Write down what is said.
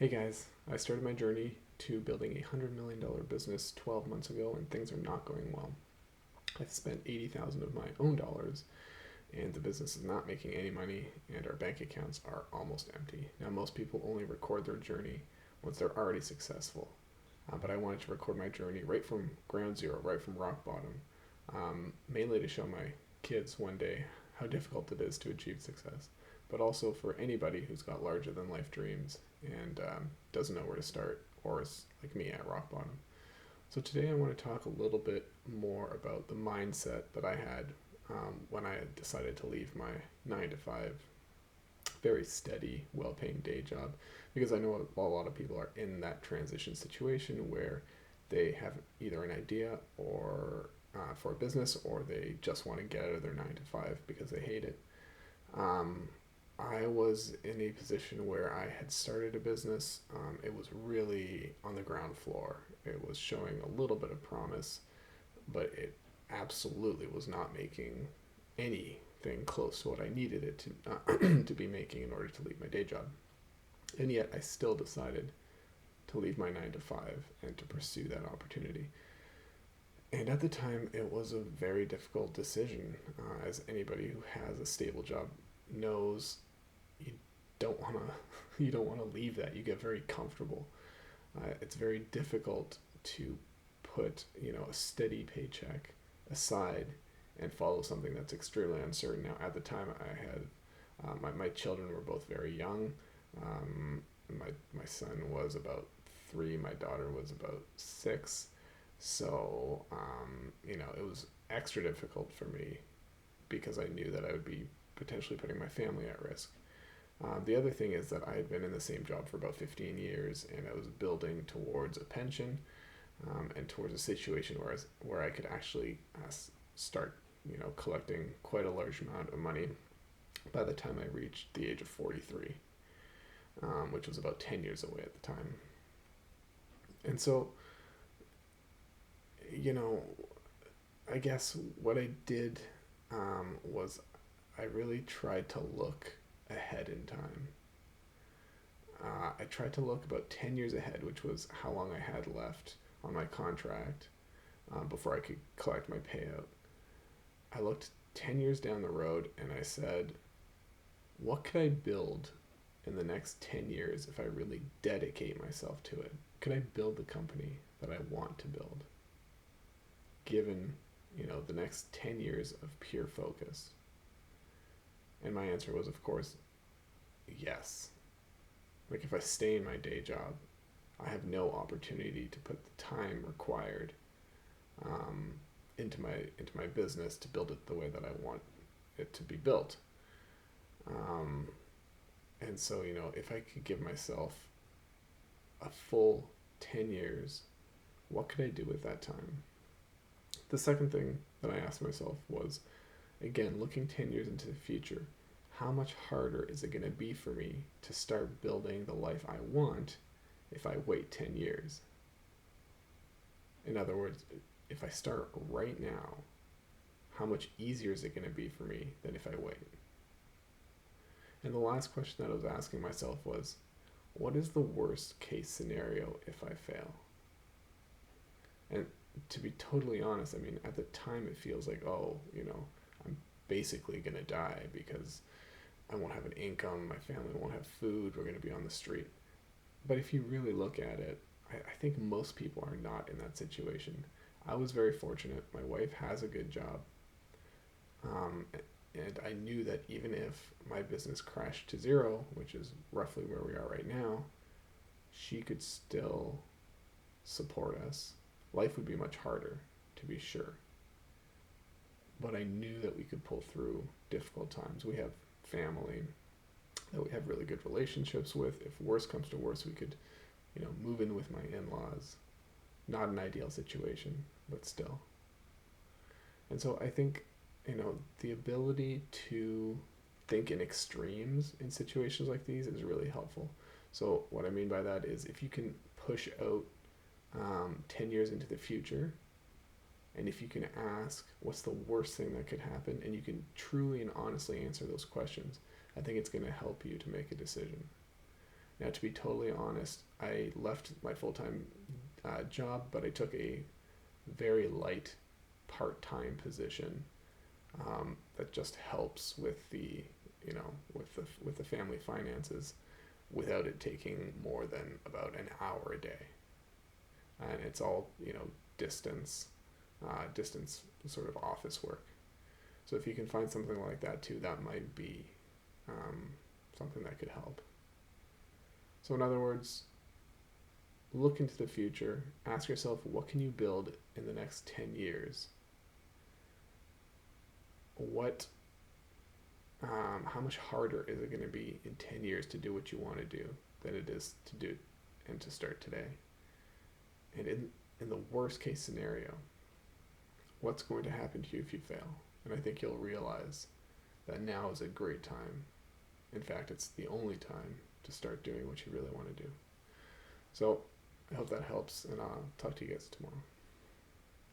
Hey guys, I started my journey to building $100 million business 12 months ago and things are not going well. I've spent 80,000 of my own dollars and the business is not making any money and our bank accounts are almost empty. Now most people only record their journey once they're already successful. But I wanted to record my journey right from ground zero, right from rock bottom, mainly to show my kids one day how difficult it is to achieve success, but also for anybody who's got larger than life dreams and doesn't know where to start or is like me at rock bottom. So today I want to talk a little bit more about the mindset that I had when I decided to leave my 9 to 5, very steady, well paying day job, because I know a lot of people are in that transition situation where they have either an idea or for a business or they just want to get out of their 9 to 5 because they hate it. Um, I was in a position where I had started a business. It was really on the ground floor. It was showing a little bit of promise, but it absolutely was not making anything close to what I needed it to to be making in order to leave my day job. And yet, I still decided to leave my 9 to 5 and to pursue that opportunity. And at the time, it was a very difficult decision. As anybody who has a stable job knows, you don't want to you don't want to leave that. You get very comfortable. It's very difficult to put a steady paycheck aside and follow something that's extremely uncertain. Now, at the time, I had my children were both very young. Um, my son was about 3. My daughter was about 6. So it was extra difficult for me because I knew that I would be potentially putting my family at risk. The other thing is that I had been in the same job for about 15 years and I was building towards a pension and towards a situation where I could actually start, collecting quite a large amount of money by the time I reached the age of 43, which was about 10 years away at the time. And so, you know, I guess what I did was I really tried to look ahead in time. I tried to look about 10 years ahead, which was how long I had left on my contract before I could collect my payout. I looked 10 years down the road and I said, what could I build in the next 10 years if I really dedicate myself to it? Could I build the company that I want to build given, the next 10 years of pure focus? And my answer was, of course, yes. Like if I stay in my day job, I have no opportunity to put the time required um, into my business to build it the way that I want it to be built. Um, and so if I could give myself a full 10 years, what could I do with that time? The second thing that I asked myself was, again, looking 10 years into the future, how much harder is it going to be for me to start building the life I want if I wait 10 years? In other words, if I start right now, how much easier is it going to be for me than if I wait? And the last question that I was asking myself was, what is the worst case scenario if I fail? And to be totally honest, I mean, at the time it feels like, oh, I'm basically going to die because I won't have an income, my family won't have food, we're going to be on the street. But if you really look at it, I think most people are not in that situation. I was very fortunate. My wife has a good job. Um, and I knew that even if my business crashed to zero, which is roughly where we are right now, she could still support us. Life would be much harder, to be sure. But I knew that we could pull through difficult times. We have family that we have really good relationships with. If worse comes to worse, we could, move in with my in-laws. Not an ideal situation, but still. And so I think, the ability to think in extremes in situations like these is really helpful. So what I mean by that is if you can push out 10 years into the future, and if you can ask what's the worst thing that could happen, and you can truly and honestly answer those questions, I think it's going to help you to make a decision. Now, to be totally honest, I left my full time job, but I took a very light part time position that just helps with the with the family finances without it taking more than about an hour a day, and it's all distance distance sort of office work. So if you can find something like that too, that might be something that could help. So in other words, look into the future. Ask yourself, what can you build in the next 10 years? What how much harder is it going to be in 10 years to do what you want to do than it is to do and to start today? And in the worst case scenario, what's going to happen to you if you fail? And I think you'll realize that now is a great time. In fact, it's the only time to start doing what you really want to do. So I hope that helps, and I'll talk to you guys tomorrow.